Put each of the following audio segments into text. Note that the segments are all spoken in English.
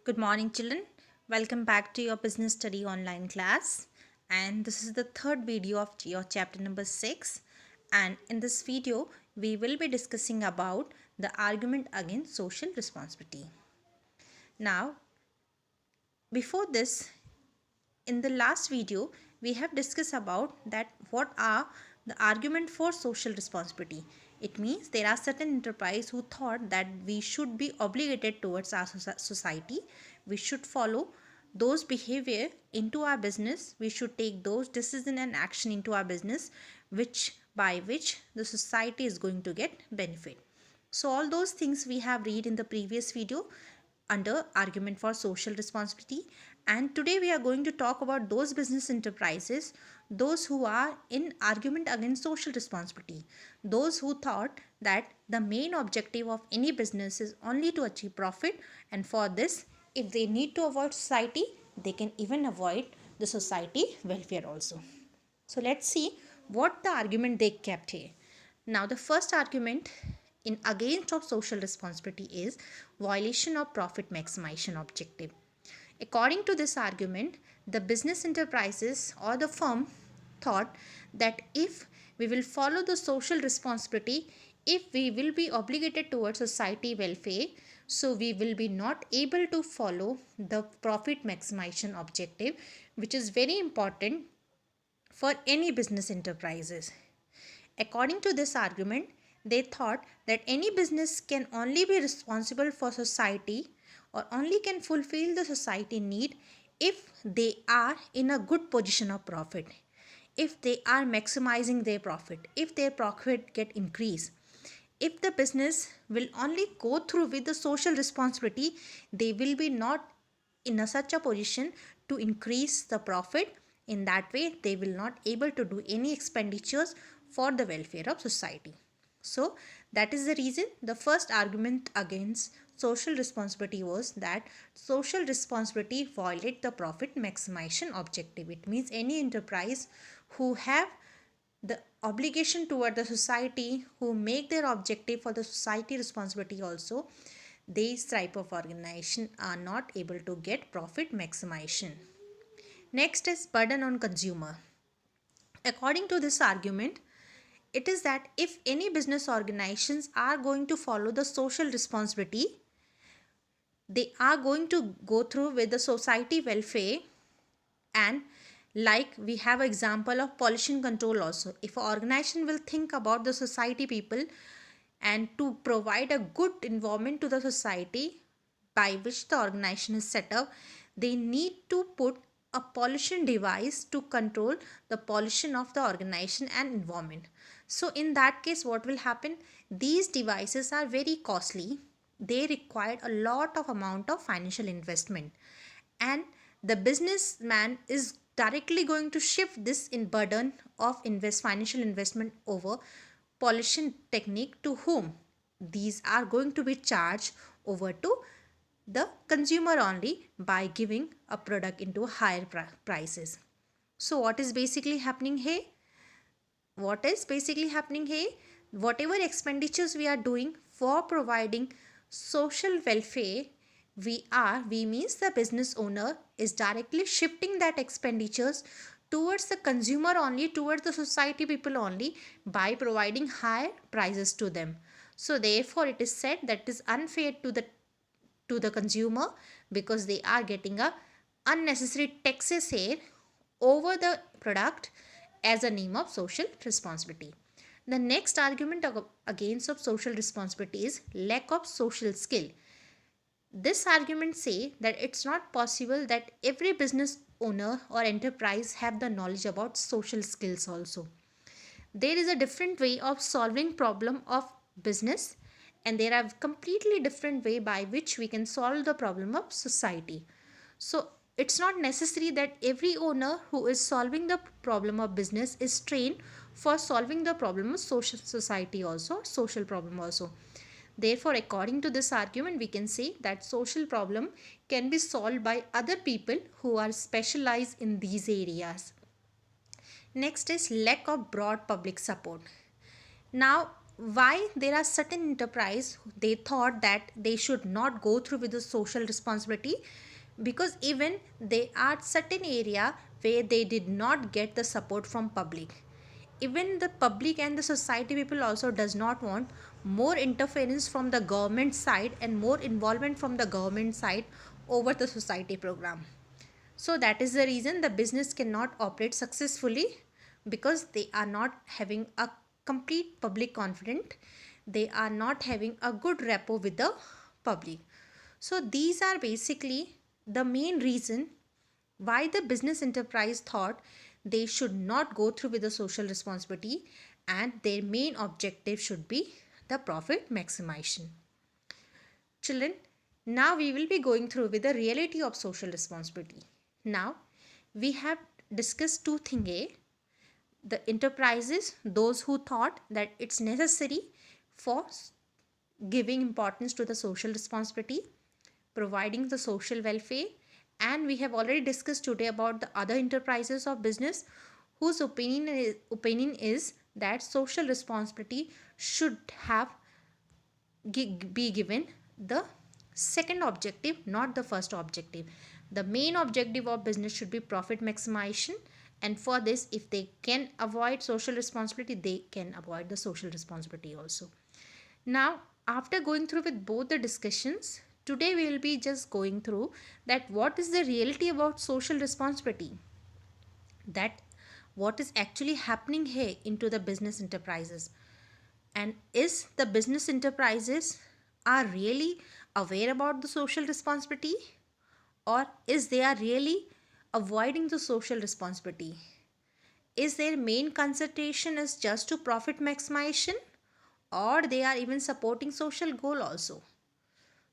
Good morning, children. Welcome back to your business study online class. And this is the third video of your chapter number 6. And in this video, we will be discussing about the argument against social responsibility. Now, before this, in the last video, we have discussed about that what are the argument for social responsibility. It means there are certain enterprise who thought that we should be obligated towards our society. We should follow those behavior into our business. We should take those decision and action into our business, which by which the society is going to get benefit. So all those things we have read in the previous video under argument for social responsibility, and today we are going to talk about those business enterprises, those who are in argument against social responsibility, those who thought that the main objective of any business is only to achieve profit, and for this if they need to avoid society, they can even avoid the society welfare also. So let's see what the argument they kept here. Now the first argument in against of social responsibility is violation of profit maximization objective. According to this argument, the business enterprises or the firm thought that if we will follow the social responsibility, if we will be obligated towards society welfare, so we will be not able to follow the profit maximization objective, which is very important for any business enterprises. According to this argument, they thought that any business can only be responsible for society or only can fulfill the society need if they are in a good position of profit, if they are maximizing their profit, if their profit get increased. If the business will only go through with the social responsibility, they will be not in such a position to increase the profit. In that way, they will not able to do any expenditures for the welfare of society. So that is the reason the first argument against social responsibility was that social responsibility violate the profit maximization objective. It means any enterprise who have the obligation toward the society, who make their objective for the society responsibility also, these type of organization are not able to get profit maximization. Next is burden on consumer. According to this argument, it is that if any business organizations are going to follow the social responsibility, they are going to go through with the society welfare, and like we have example of pollution control also. If an organization will think about the society people and to provide a good environment to the society by which the organization is set up, they need to put a pollution device to control the pollution of the organization and environment. So in that case, what will happen? These devices are very costly. They require a lot of amount of financial investment, and the businessman is directly going to shift this in burden of financial investment over pollution technique to whom these are going to be charged over to the consumer only by giving a product into higher prices. So what is basically happening here? What is basically happening here? Whatever expenditures we are doing for providing social welfare, we means the business owner is directly shifting that expenditures towards the consumer only, towards the society people only, by providing higher prices to them. So therefore it is said that it is unfair to the consumer, because they are getting a unnecessary taxes here over the product as a name of social responsibility. The next argument against of social responsibility is lack of social skill. This argument say that it's not possible that every business owner or enterprise have the knowledge about social skills also. There is a different way of solving problem of business, and there are completely different way by which we can solve the problem of society. So it's not necessary that every owner who is solving the problem of business is trained for solving the problem of social society also, social problem also. Therefore, according to this argument, we can say that social problem can be solved by other people who are specialized in these areas. Next is lack of broad public support. Now, why there are certain enterprise they thought that they should not go through with the social responsibility, because even they are certain area where they did not get the support from public. Even the public and the society people also does not want more interference from the government side and more involvement from the government side over the society program. So that is the reason the business cannot operate successfully, because they are not having a complete public confidence. They are not having a good rapport with the public. So these are basically the main reason why the business enterprise thought they should not go through with the social responsibility, and their main objective should be the profit maximization. Children, now we will be going through with the reality of social responsibility. Now, we have discussed two things. The enterprises, those who thought that it's necessary for giving importance to the social responsibility, providing the social welfare, and we have already discussed today about the other enterprises of business whose opinion is that social responsibility should have be given the second objective, not the first objective. The main objective of business should be profit maximization, and for this, if they can avoid social responsibility, they can avoid the social responsibility also. Now, after going through with both the discussions, today we will be just going through that what is the reality about social responsibility, that what is actually happening here into the business enterprises, and is the business enterprises are really aware about the social responsibility, or is they are really avoiding the social responsibility? Is their main concentration is just to profit maximization, or they are even supporting social goal also?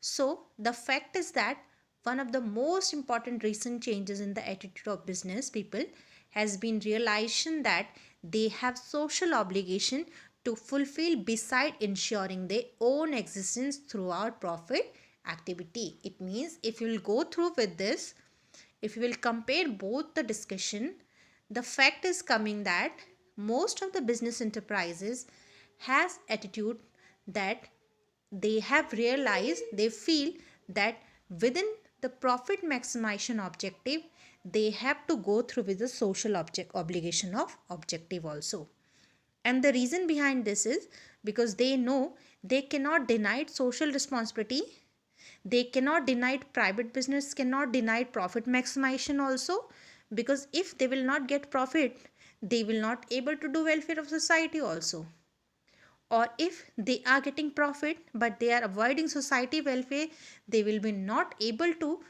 So the fact is that one of the most important recent changes in the attitude of business people has been realization that they have social obligation to fulfill beside ensuring their own existence throughout profit activity. It means if you will go through with this, if you will compare both the discussion, the fact is coming that most of the business enterprises has attitude that they have realized, they feel that within the profit maximization objective, they have to go through with the social obligation of objective also. And the reason behind this is because they know they cannot deny social responsibility, they cannot deny private business, cannot deny profit maximization also, because if they will not get profit, they will not able to do welfare of society also. Or if they are getting profit but they are avoiding society welfare, they will be not able to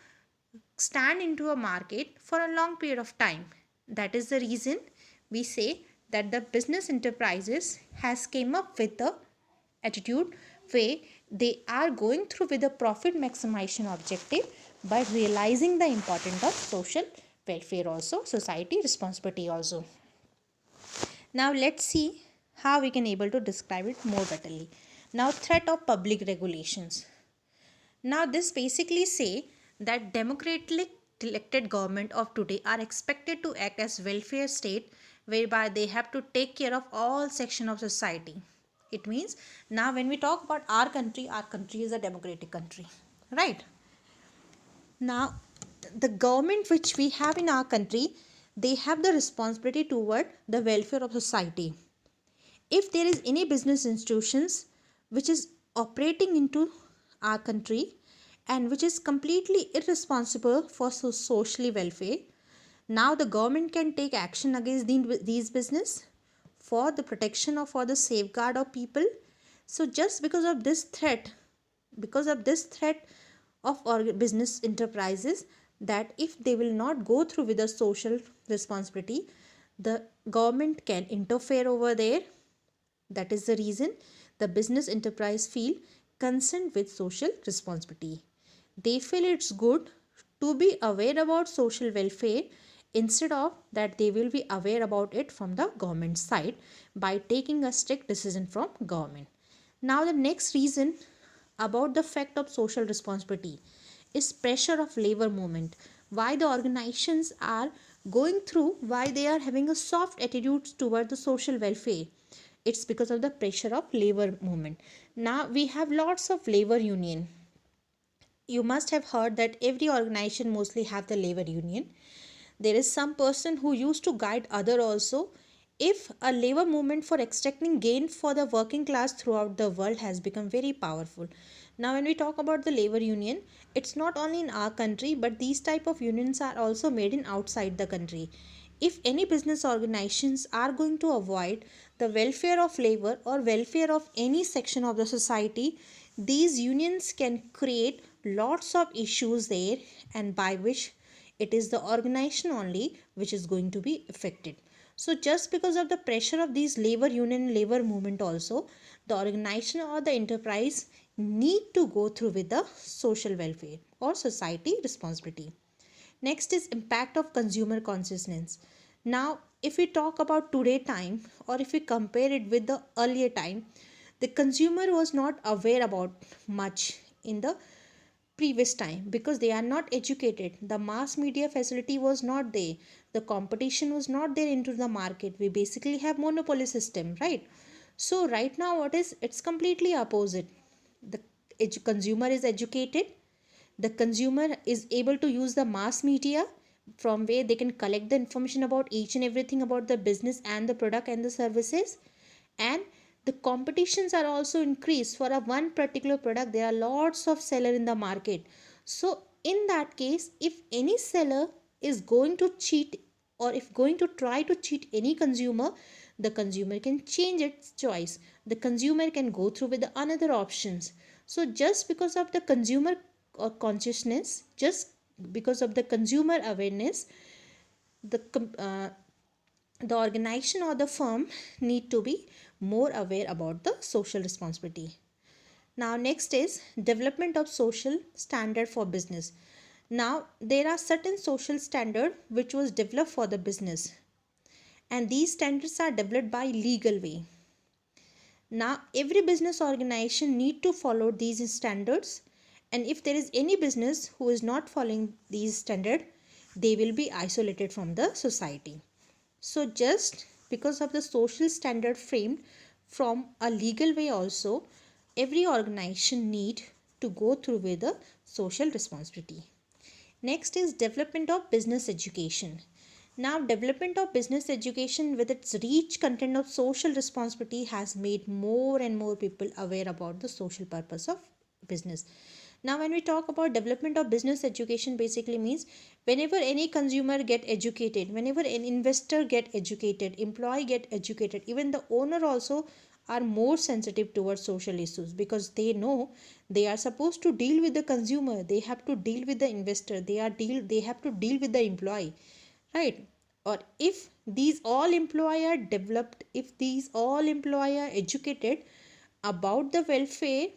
stand into a market for a long period of time. That is the reason we say that the business enterprises has came up with the attitude where they are going through with the profit maximization objective by realizing the importance of social welfare also, society responsibility also. Now let's see how we can able to describe it more betterly. Now, threat of public regulations. Now this basically say that democratically elected government of today are expected to act as welfare state, whereby they have to take care of all section of society. It means now when we talk about our country is a democratic country, right? Now the government which we have in our country, they have the responsibility toward the welfare of society. If there is any business institutions which is operating into our country and which is completely irresponsible for socially welfare, now the government can take action against these business for the protection or for the safeguard of people. So just because of this threat of business enterprises, that if they will not go through with the social responsibility, the government can interfere over there. That is the reason the business enterprise feel concerned with social responsibility. They feel it's good to be aware about social welfare, instead of that they will be aware about it from the government side by taking a strict decision from government. Now the next reason about the fact of social responsibility is pressure of labor movement. Why the organizations are going through, why they are having a soft attitude toward the social welfare, It's because of the pressure of labor movement. Now we have lots of labor union. You must have heard that every organization mostly have the labor union. There is some person who used to guide other also. If a labor movement for extracting gain for the working class throughout the world has become very powerful. Now when we talk about the labor union, it's not only in our country, but these type of unions are also made in outside the country. If any business organizations are going to avoid the welfare of labor or welfare of any section of the society, these unions can create lots of issues there, and by which it is the organization only which is going to be affected. So just because of the pressure of these labor union labor movement also, the organization or the enterprise need to go through with the social welfare or society responsibility. Next is impact of consumer consciousness. Now, if we talk about today time or if we compare it with the earlier time, the consumer was not aware about much in the previous time because they are not educated. The mass media facility was not there. The competition was not there into the market. We basically have monopoly system, right? So right now what is, it's completely opposite. The consumer is educated, the consumer is able to use the mass media from where they can collect the information about each and everything about the business and the product and the services. And the competitions are also increased. For a one particular product there are lots of seller in the market. So in that case, if any seller is going to cheat or if going to try to cheat any consumer, the consumer can change its choice. The consumer can go through with the another options. So just because of the consumer consciousness, just because of the consumer awareness, the the organization or the firm need to be more aware about the social responsibility. Now next is development of social standard for business. Now there are certain social standard which was developed for the business, and these standards are developed by legal way. Now every business organization need to follow these standards, and if there is any business who is not following these standards, they will be isolated from the society. So just because of the social standard framed from a legal way also, every organization need to go through with the social responsibility. Next is development of business education. Now, development of business education with its rich content of social responsibility has made more and more people aware about the social purpose of business. Now, when we talk about development of business education, basically means whenever any consumer get educated, whenever an investor get educated, employee get educated, even the owner also are more sensitive towards social issues because they know they are supposed to deal with the consumer, they have to deal with the investor, they have to deal with the employee, right? Or if these all employee are developed, if these all employee are educated about the welfare,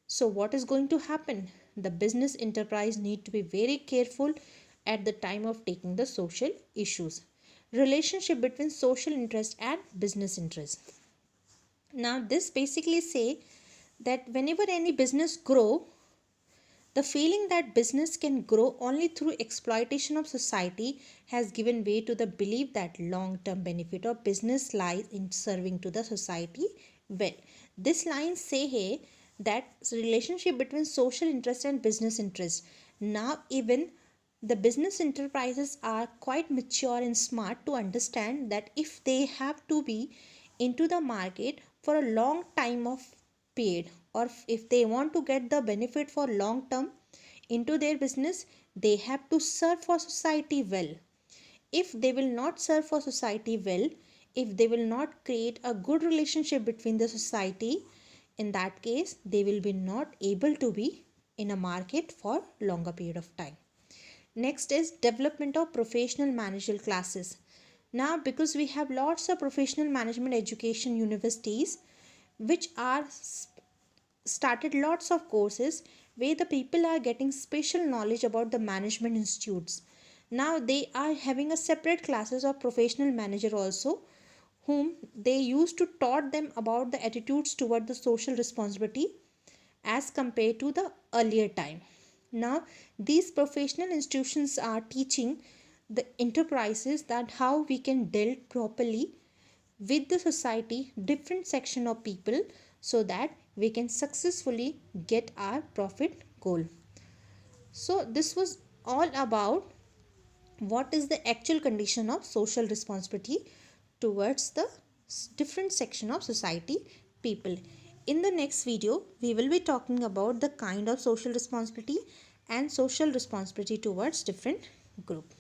so what is going to happen? The business enterprise need to be very careful at the time of taking the social issues. Relationship between social interest and business interest. Now this basically say that whenever any business grow, the feeling that business can grow only through exploitation of society has given way to the belief that long-term benefit of business lies in serving to the society well. This line say here that relationship between social interest and business interest. Now even the business enterprises are quite mature and smart to understand that if they have to be into the market for a long time of period, or if they want to get the benefit for long term into their business, they have to serve for society well. If they will not serve for society well, if they will not create a good relationship between the society, in that case they will be not able to be in a market for longer period of time. Next is development of professional managerial classes. Now because we have lots of professional management education universities which are started lots of courses where the people are getting special knowledge about the management institutes. Now they are having a separate classes of professional manager also, whom they used to taught them about the attitudes toward the social responsibility as compared to the earlier time. Now these professional institutions are teaching the enterprises that how we can deal properly with the society different section of people so that we can successfully get our profit goal. So this was all about what is the actual condition of social responsibility towards the different section of society people. In the next video we will be talking about the kind of social responsibility and social responsibility towards different group.